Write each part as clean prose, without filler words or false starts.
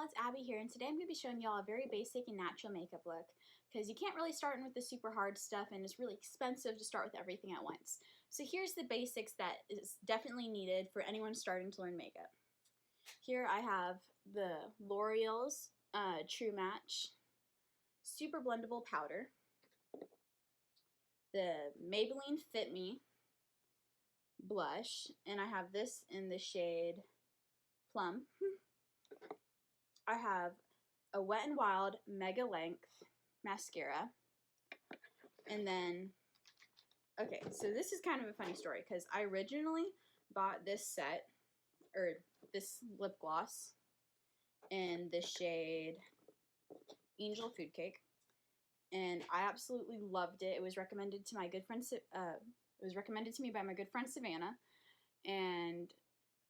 y'all, it's Abby here, and today I'm going to be showing y'all a very basic and natural makeup look because you can't really start in with the super hard stuff and it's really expensive to start with everything at once. So here's the basics that is definitely needed for anyone starting to learn makeup. Here I have the L'Oreal's True Match Super Blendable Powder, the Maybelline FitMe blush, and I have this in the shade Plum. I have a Wet n Wild Mega Length mascara, and then, okay, so this is kind of a funny story because I originally bought this set, or this lip gloss, in the shade Angel Food Cake, and I absolutely loved it. It was recommended to my good friend, me by my good friend Savannah, and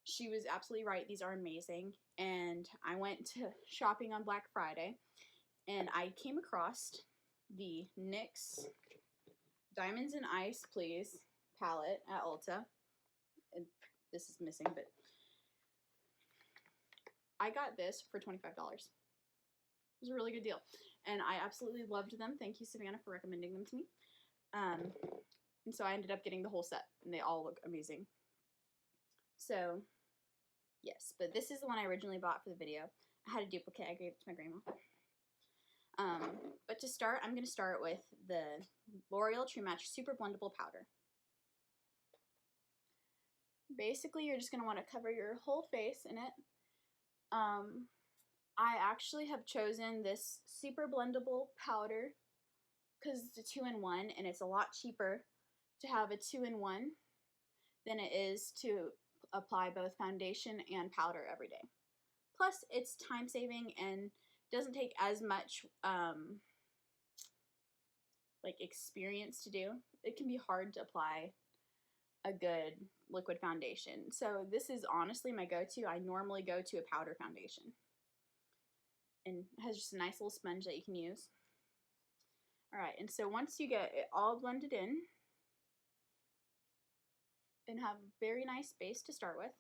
she was absolutely right. These are amazing. And I went to shopping on Black Friday, and I came across the NYX Diamonds and Ice Please palette at Ulta. And this is missing, but I got this for $25. It was a really good deal, and I absolutely loved them. Thank you, Savannah, for recommending them to me. And so I ended up getting the whole set, and they all look amazing. So yes, but this is the one I originally bought for the video. I had a duplicate. I gave it to my grandma. But to start, I'm going to start with the L'Oreal True Match Super Blendable Powder. Basically, you're just going to want to cover your whole face in it. I actually have chosen this Super Blendable Powder because it's a 2-in-1, and it's a lot cheaper to have a 2-in-1 than it is to apply both foundation and powder every day. Plus, it's time saving and doesn't take as much like experience to do. It can be hard to apply a good liquid foundation. So this is honestly my go-to. I normally go to a powder foundation. And it has just a nice little sponge that you can use. Alright, and so once you get it all blended in, and have a very nice base to start with,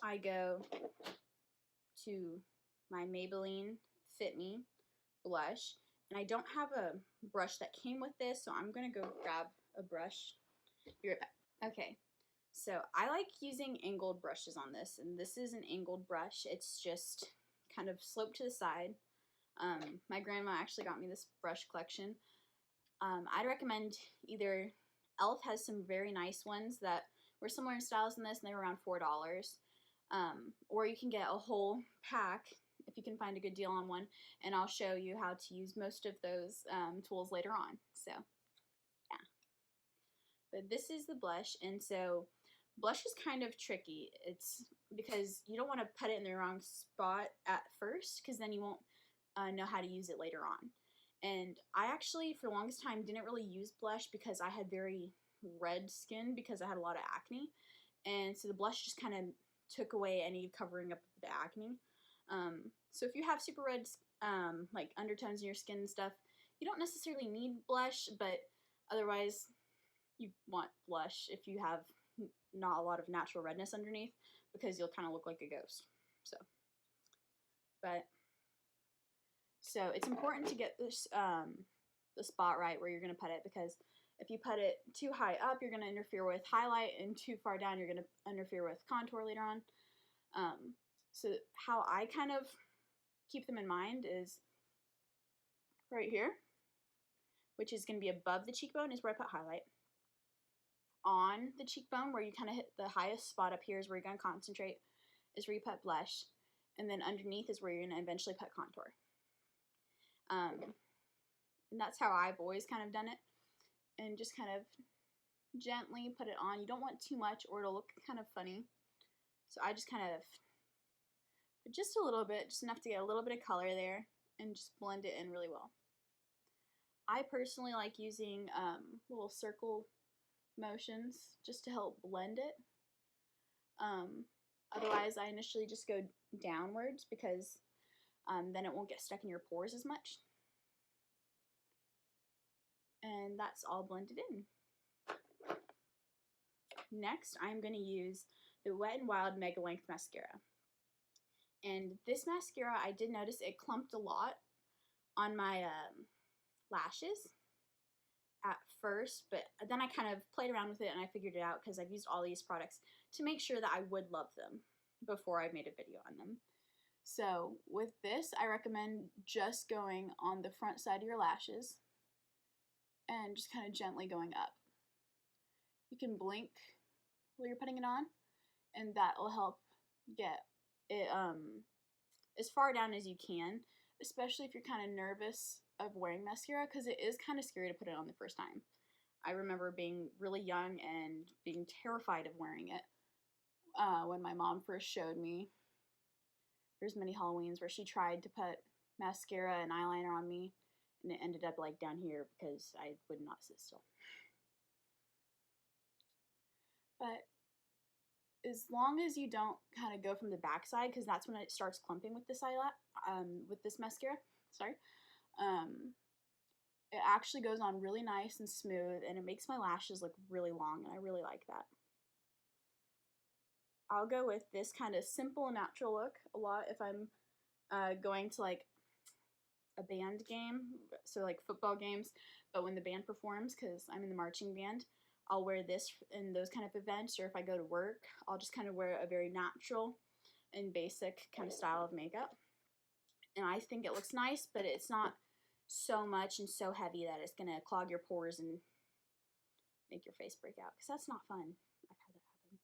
I go to my Maybelline Fit Me blush, and I don't have a brush that came with this, so I'm going to go grab a brush. Be right back. Okay, so I like using angled brushes on this, and this is an angled brush. It's just kind of sloped to the side. My grandma actually got me this brush collection. I'd recommend either e.l.f. has some very nice ones that were similar in styles than this, and they were around $4. Or you can get a whole pack if you can find a good deal on one, and I'll show you how to use most of those tools later on. So, yeah. But this is the blush, and so blush is kind of tricky. It's because you don't want to put it in the wrong spot at first, because then you won't know how to use it later on. And I actually, for the longest time, didn't really use blush because I had very red skin because I had a lot of acne. And so the blush just kind of took away any covering up the acne. So if you have super red like undertones in your skin and stuff, you don't necessarily need blush, but otherwise you want blush if you have not a lot of natural redness underneath, because you'll kind of look like a ghost. So it's important to get this the spot right where you're going to put it, because if you put it too high up, you're going to interfere with highlight, and too far down, you're going to interfere with contour later on. So how I kind of keep them in mind is right here, which is going to be above the cheekbone, is where I put highlight. On the cheekbone, where you kind of hit the highest spot up here, is where you're going to concentrate, is where you put blush. And then underneath is where you're going to eventually put contour. And that's how I've always kind of done it. And just kind of gently put it on. You don't want too much or it'll look kind of funny. So I just kind of put just a little bit, just enough to get a little bit of color there, and just blend it in really well. I personally like using little circle motions just to help blend it. Otherwise, I initially just go downwards because then it won't get stuck in your pores as much. And that's all blended in. Next, I'm going to use the Wet n Wild Mega Length Mascara. And this mascara, I did notice it clumped a lot on my lashes at first, but then I kind of played around with it and I figured it out because I've used all these products to make sure that I would love them before I made a video on them. So with this, I recommend just going on the front side of your lashes and just kind of gently going up. You can blink while you're putting it on, and that will help get it as far down as you can, especially if you're kind of nervous of wearing mascara, because it is kind of scary to put it on the first time. I remember being really young and being terrified of wearing it when my mom first showed me. There's many Halloweens where she tried to put mascara and eyeliner on me, and it ended up like down here because I would not sit still. But as long as you don't kind of go from the back side, because that's when it starts clumping with this with this mascara. Sorry. It actually goes on really nice and smooth, and it makes my lashes look really long, and I really like that. I'll go with this kind of simple and natural look a lot if I'm going to like a band game, so like football games, but when the band performs, because I'm in the marching band, I'll wear this in those kind of events, or if I go to work, I'll just kind of wear a very natural and basic kind of style of makeup. And I think it looks nice, but it's not so much and so heavy that it's going to clog your pores and make your face break out, because that's not fun. I've had that happen.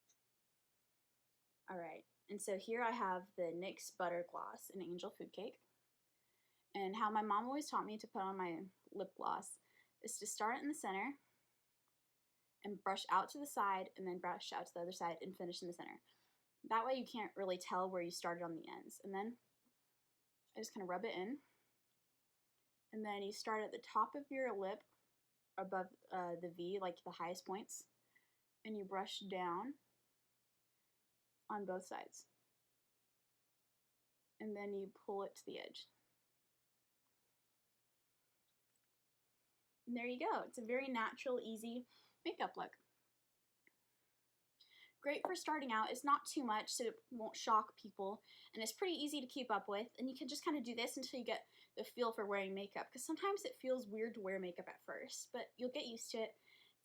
Alright, and so here I have the NYX Butter Gloss in Angel Food Cake. And how my mom always taught me to put on my lip gloss is to start in the center and brush out to the side, and then brush out to the other side and finish in the center. That way you can't really tell where you started on the ends. And then I just kind of rub it in. And then you start at the top of your lip above the V, like the highest points, and you brush down on both sides. And then you pull it to the edge. And there you go. It's a very natural, easy makeup look. Great for starting out. It's not too much, so it won't shock people, and it's pretty easy to keep up with, and you can just kind of do this until you get the feel for wearing makeup, because sometimes it feels weird to wear makeup at first, but you'll get used to it,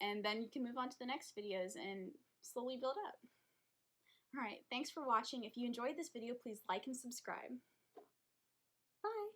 and then you can move on to the next videos and slowly build up. Alright, thanks for watching. If you enjoyed this video, please like and subscribe. Bye!